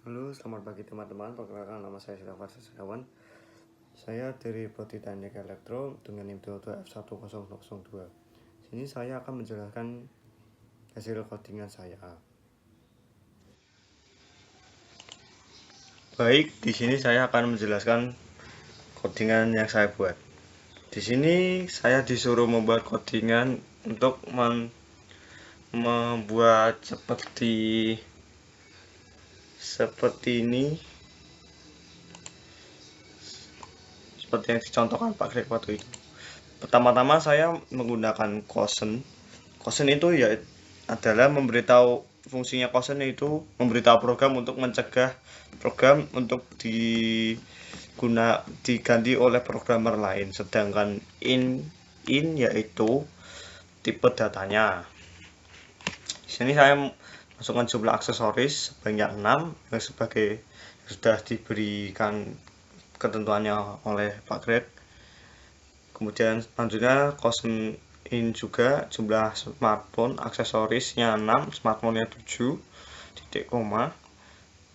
Halo, selamat pagi teman-teman. Perkenalkan, nama saya Silafar Setiawan. Saya dari Prodi Teknik Elektro dengan NIM 22F1002. Sini saya akan menjelaskan hasil codingan saya. Baik, di sini saya akan menjelaskan codingan yang saya buat. Di sini saya disuruh membuat codingan untuk membuat seperti ini, seperti yang dicontohkan Pak Greg waktu itu. Pertama-tama saya menggunakan Kosen. Kosen itu ya adalah memberitahu, fungsinya Kosen itu memberitahu program untuk mencegah program untuk diganti oleh programmer lain. Sedangkan in yaitu tipe datanya. Di sini saya masukkan jumlah aksesoris sebanyak 6 yang sudah diberikan ketentuannya oleh Pak Greg. Kemudian selanjutnya Kosen in juga jumlah smartphone aksesorisnya 6, smartphone-nya 7, titik koma.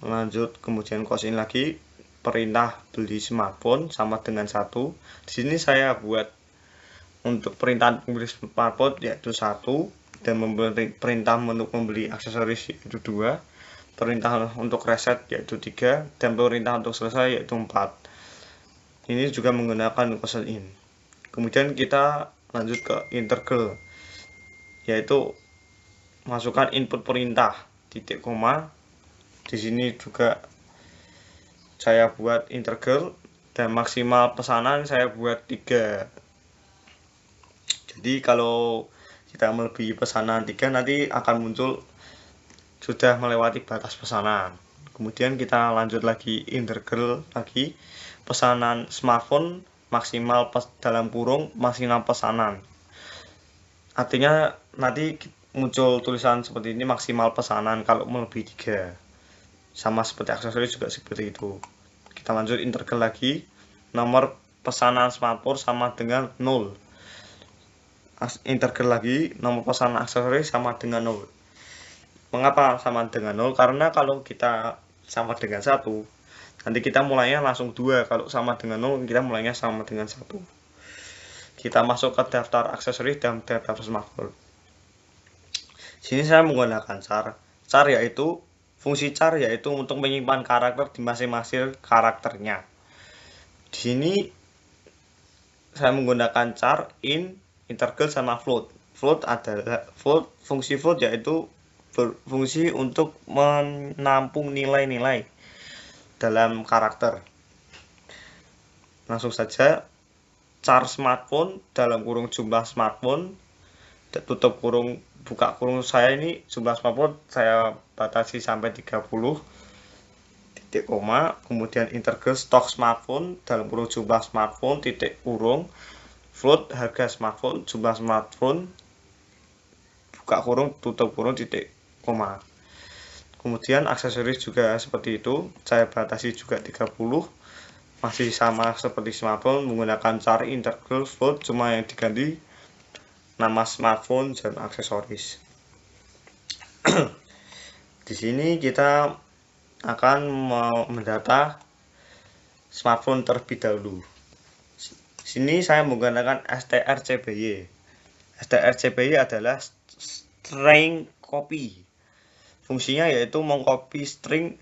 Lanjut kemudian Kosen lagi perintah beli smartphone sama dengan 1. Di sini saya buat untuk perintah membeli smartphone yaitu 1, dan perintah untuk membeli aksesoris yaitu 2, perintah untuk reset yaitu 3, dan perintah untuk selesai yaitu 4. Ini juga menggunakan Kosen in. Kemudian kita lanjut ke integral, yaitu masukkan input perintah titik koma. Di sini juga saya buat integral dan maksimal pesanan saya buat 3. Jadi kalau kita melebihi pesanan 3 nanti akan muncul sudah melewati batas pesanan. Kemudian kita lanjut lagi integral lagi pesanan smartphone maksimal dalam kurung maksimal pesanan. Artinya nanti muncul tulisan seperti ini, maksimal pesanan kalau melebihi 3. Sama seperti aksesoris juga seperti itu. Kita lanjut integral lagi, nomor pesanan smartphone sama dengan 0. Integral lagi, nomor pesanan aksesoris sama dengan 0. Mengapa sama dengan 0? Karena kalau kita sama dengan 1, nanti kita mulainya langsung 2. Kalau sama dengan 0, kita mulainya sama dengan 1. Kita masuk ke daftar aksesoris dan daftar smartphone. Sini saya menggunakan char yaitu fungsi char yaitu untuk menyimpan karakter di masing-masing karakternya. Di sini saya menggunakan char, in, integral sama float. Fungsi float yaitu berfungsi untuk menampung nilai-nilai dalam karakter. Langsung saja, char smartphone dalam kurung jumlah smartphone, tutup kurung buka kurung. Saya ini jumlah smartphone saya batasi sampai 30, titik koma. Kemudian integral stok smartphone dalam kurung jumlah smartphone, titik kurung. Float harga smartphone, jumlah smartphone, buka kurung tutup kurung, titik koma. Kemudian aksesoris juga seperti itu, saya batasi juga 30, masih sama seperti smartphone menggunakan char integral float, cuma yang diganti nama smartphone dan aksesoris. Di sini kita akan mendata smartphone terlebih dahulu. Sini saya menggunakan strcpy. Strcpy adalah string copy. Fungsinya yaitu mengcopy string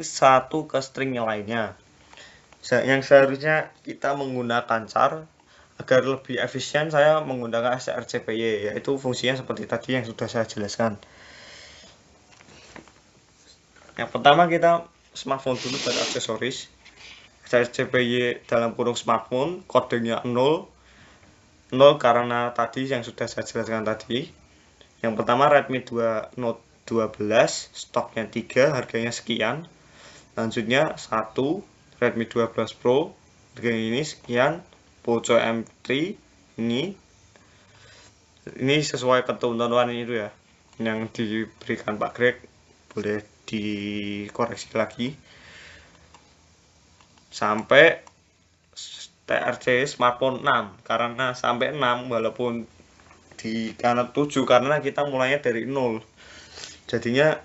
satu ke string yang lainnya. Yang seharusnya kita menggunakan char. Agar lebih efisien saya menggunakan strcpy, yaitu fungsinya seperti tadi yang sudah saya jelaskan. Yang pertama kita smartphone dulu dan aksesoris. strcpy dalam kurung smartphone kodenya 0 karena tadi yang sudah saya jelaskan tadi. Yang pertama Redmi 2 Note 12, stoknya 3, harganya sekian. Lanjutnya 1 Redmi 12 Pro, harganya ini sekian. Poco M3 ini sesuai ketentuan itu ya, yang diberikan Pak Greg, boleh dikoreksi lagi. Sampai TRC smartphone 6, karena sampai 6 walaupun di kanan 7 karena kita mulainya dari 0, jadinya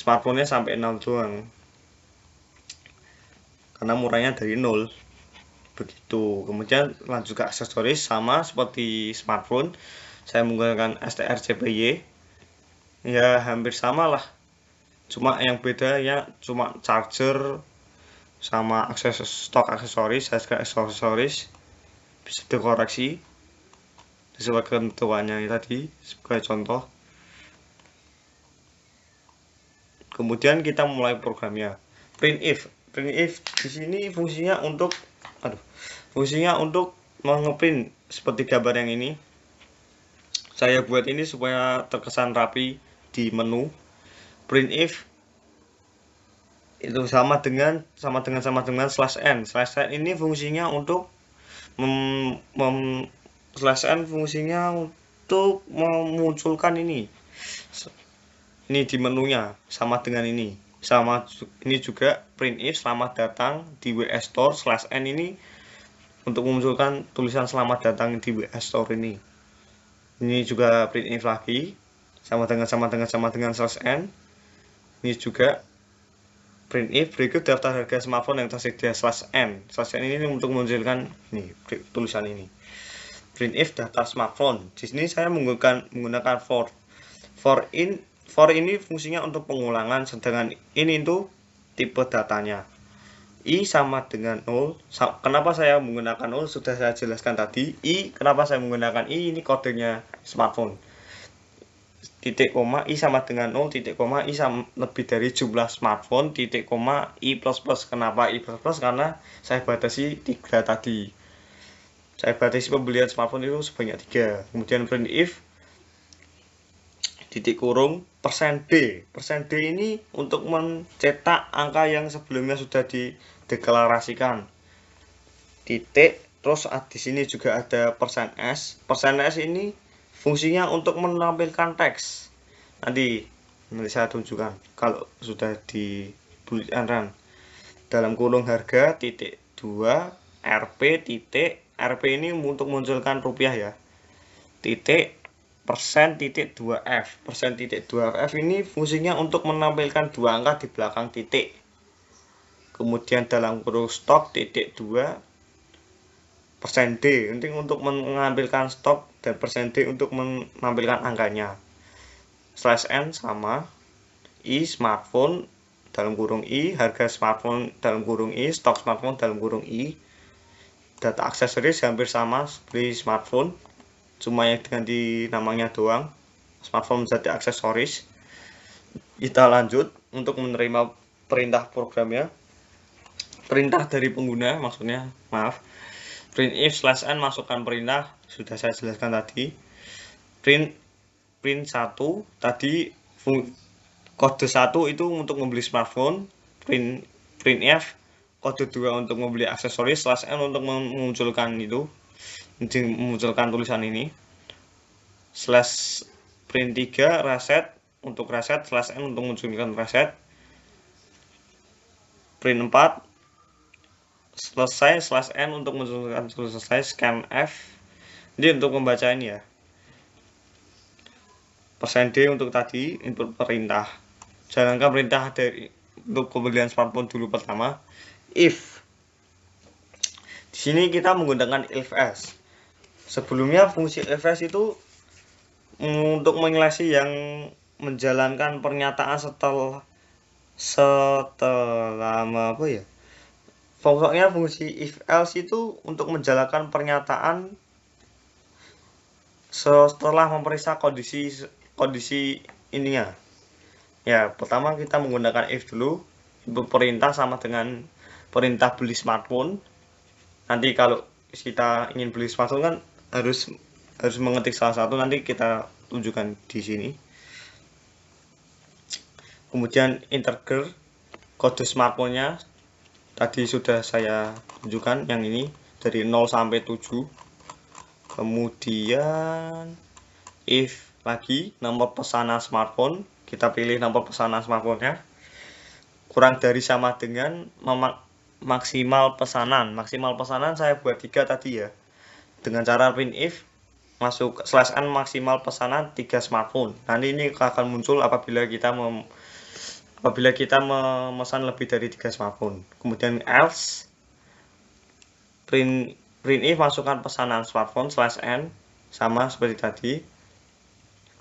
smartphone-nya sampai 0 doang, karena murahnya dari 0 begitu. Kemudian lanjut ke aksesoris, sama seperti smartphone, saya menggunakan STRCPY, ya hampir sama lah, cuma yang beda ya cuma charger sama stok aksesoris, harga aksesoris bisa dikoreksi sesuai ketentuannya tadi sebagai contoh. Kemudian kita mulai programnya. Printf di sini fungsinya untuk mengeprint seperti gambar yang ini. Saya buat ini supaya terkesan rapi di menu. Printf itu sama dengan /n. /n ini fungsinya untuk memunculkan ini di menunya, sama dengan ini. Sama ini juga printf selamat datang di WS Store. /n ini untuk memunculkan tulisan selamat datang di WS Store ini. Ini juga printf lagi sama dengan /n. Ini juga printf berikut daftar harga smartphone yang tersedia /n. /n ini untuk memunculkan ini tulisan ini. Printf daftar smartphone. Di sini saya menggunakan for ini fungsinya untuk pengulangan, sedangkan ini itu tipe datanya. I sama dengan 0. Kenapa saya menggunakan 0 sudah saya jelaskan tadi. I, kenapa saya menggunakan I, ini kodenya smartphone. Titik koma I sama dengan 0, titik koma I sama lebih dari jumlah smartphone, titik koma I plus plus. Kenapa I plus plus? Karena saya batasi 3 tadi. Saya batasi pembelian smartphone itu sebanyak 3. Kemudian printf titik kurung %d. %d ini untuk mencetak angka yang sebelumnya sudah dideklarasikan. Titik, terus di sini juga ada %s. %s ini fungsinya untuk menampilkan teks. Nanti saya tunjukkan kalau sudah di bullet and run. Dalam kurung harga titik 2 rp titik rp ini untuk munculkan rupiah ya. Titik %titik 2f. %titik 2f ini fungsinya untuk menampilkan 2 angka di belakang titik. Kemudian dalam kurung stok titik 2 %d penting untuk mengambilkan stok, dan %d untuk menampilkan angkanya. /n sama I smartphone dalam kurung I, harga smartphone dalam kurung I, stok smartphone dalam kurung I. Data aksesoris hampir sama seperti smartphone, cuma yang diganti namanya doang. Smartphone menjadi aksesoris. Kita lanjut untuk menerima perintah programnya. Perintah dari pengguna maksudnya, maaf. Printf /n masukkan perintah, sudah saya jelaskan tadi. Print 1 tadi kode 1 itu untuk membeli smartphone. Printf kode 2 untuk membeli aksesoris, /n untuk memunculkan memunculkan tulisan ini. Print 3 reset untuk reset, /n untuk memunculkan reset. Print 4 selesai, /n untuk memunculkan selesai. Scanf ini untuk membaca ini ya. %d untuk tadi input perintah. Jalankan perintah untuk pembelian smartphone dulu pertama. If di sini kita menggunakan if-else. Sebelumnya fungsi if-else itu untuk menyelesaikan yang menjalankan pernyataan setelah apa ya? Pokoknya fungsi if-else itu untuk menjalankan pernyataan setelah memeriksa kondisi ininya. Ya, pertama kita menggunakan if dulu. Input perintah sama dengan perintah beli smartphone. Nanti kalau kita ingin beli smartphone kan harus mengetik salah satu, nanti kita tunjukkan di sini. Kemudian integer kode smartphone-nya tadi sudah saya tunjukkan, yang ini dari 0 sampai 7. Kemudian if lagi nomor pesanan smartphone, kita pilih nomor pesanan smartphone-nya kurang dari sama dengan maksimal pesanan. Maksimal pesanan saya buat 3 tadi ya. Dengan cara printf masuk /n maksimal pesanan 3 smartphone. Nanti ini akan muncul apabila kita apabila kita memesan lebih dari 3 smartphone. Kemudian else print if masukkan pesanan smartphone /n sama seperti tadi,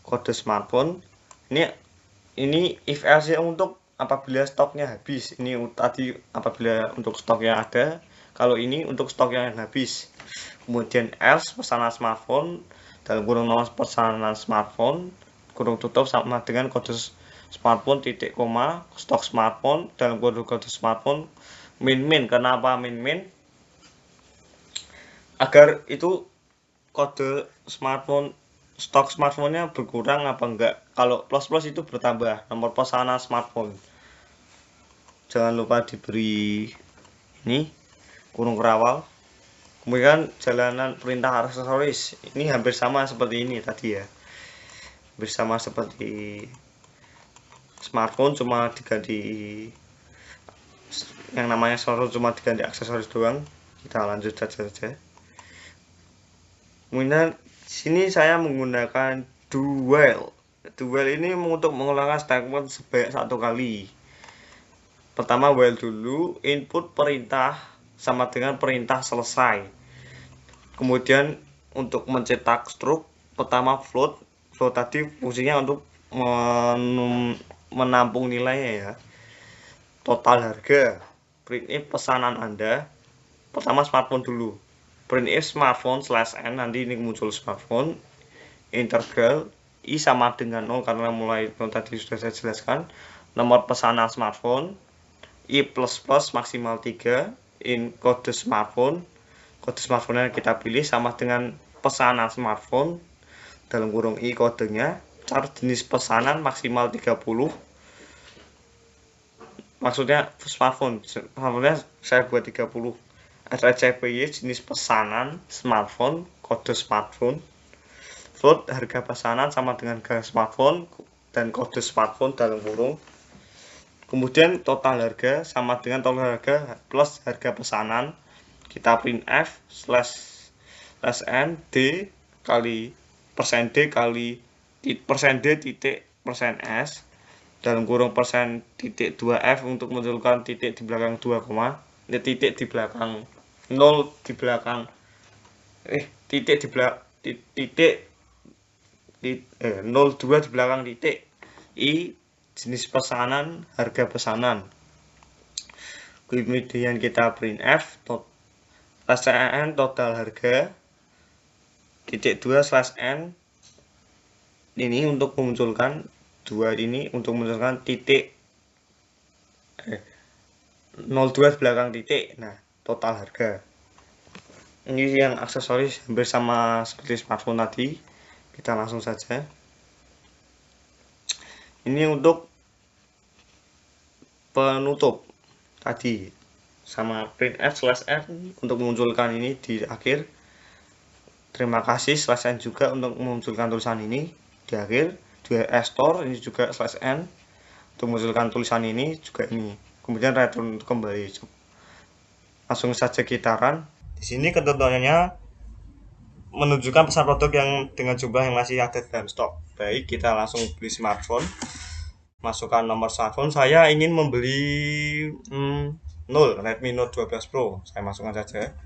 kode smartphone. Ini if else untuk apabila stoknya habis. Ini tadi apabila untuk stok yang ada, kalau ini untuk stok yang habis. Kemudian else pesanan smartphone dalam kurung nomor pesanan smartphone kurung tutup sama dengan kode smartphone titik koma stok smartphone dalam kurung kode smartphone min. Kenapa min? Agar itu kode smartphone stok smartphone-nya berkurang apa enggak. Kalau plus itu bertambah nomor pesanan smartphone. Jangan lupa diberi ini kurung kerawal. Kemudian jalanan perintah aksesoris ini hampir sama seperti ini tadi ya, hampir sama seperti smartphone, cuma diganti yang namanya smartphone, cuma diganti aksesoris doang. Kita lanjut saja. Kemudian sini saya menggunakan dual ini untuk mengulangi statement sebanyak 1 kali. Pertama while dulu, input perintah sama dengan perintah selesai. Kemudian untuk mencetak struk, pertama float tadi fungsinya untuk menampung nilainya ya. Total harga, print if pesanan Anda, pertama smartphone dulu. Print if smartphone /n, nanti ini muncul smartphone, integral i sama dengan 0 karena mulai 0 tadi sudah saya jelaskan. Nomor pesanan smartphone, i plus maksimal 3, in kode smartphone yang kita pilih sama dengan pesanan smartphone dalam kurung i kodenya, cara jenis pesanan maksimal 30, maksudnya smartphone-nya saya buat 30. SCPY jenis pesanan smartphone, kode smartphone. Float harga pesanan sama dengan harga smartphone dan kode smartphone dalam kurung. Kemudian total harga sama dengan total harga plus harga pesanan. Kita print f /n d kali persen d kali persen d titik persen s dalam kurung persen titik 2f untuk munculkan titik di belakang 2, titik di belakang 0 di belakang titik di belakang titik 02 di belakang titik i jenis pesanan, harga pesanan. Kemudian kita print f /n total harga titik 2 /n ini untuk memunculkan 2 ini untuk memunculkan titik 02 di belakang titik. Nah, total harga. Ini yang aksesoris hampir sama seperti smartphone tadi. Kita langsung saja. Ini untuk penutup tadi sama print f /n untuk memunculkan ini di akhir. Terima kasih /n juga untuk memunculkan tulisan ini di akhir. Store ini juga /n untuk memunculkan tulisan ini juga ini. Kemudian return kembali. Langsung saja kita run. Di sini ketentuannya menunjukkan pesan produk yang dengan jumlah yang masih ada dalam stok. Baik, kita langsung beli smartphone. Masukkan nomor smartphone. Saya ingin membeli 0 Redmi Note 12 Pro. Saya masukkan saja.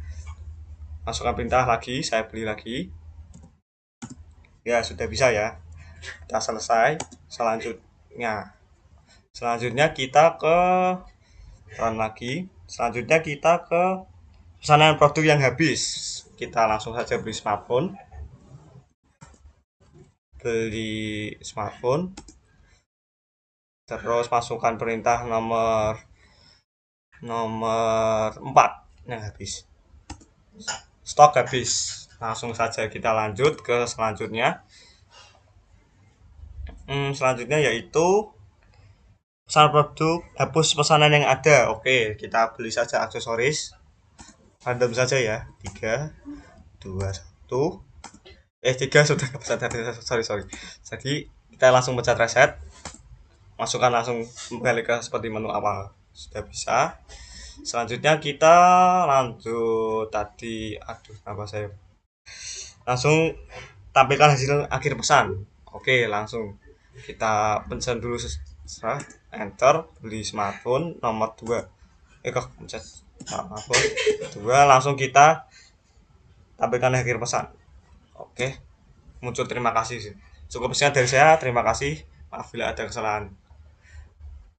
Masukkan perintah lagi, saya beli lagi. Ya, sudah bisa ya. Kita selesai. Selanjutnya kita ke run lagi. Selanjutnya kita ke pesanan produk yang habis. Kita langsung saja beli smartphone. Terus masukkan perintah nomor 4 yang habis. Stok habis. Langsung saja kita lanjut ke selanjutnya. Selanjutnya yaitu pesanan produk, hapus pesanan yang ada. Oke, kita beli saja aksesoris. Random saja ya. 3, 2, 1. 3 sudah pesan tadi. Sorry. Jadi kita langsung pencet reset. Masukkan langsung kembali ke seperti menu awal. Sudah bisa. Selanjutnya kita lanjut tadi. Langsung tampilkan hasil akhir pesan. Oke, langsung Kita pencet dulu enter, beli smartphone nomor 2. Kok pencet smartphone 2, langsung kita tampilkan akhir pesan. Oke, muncul terima kasih sih. Cukup sekian dari saya, terima kasih. Maaf bila ada kesalahan.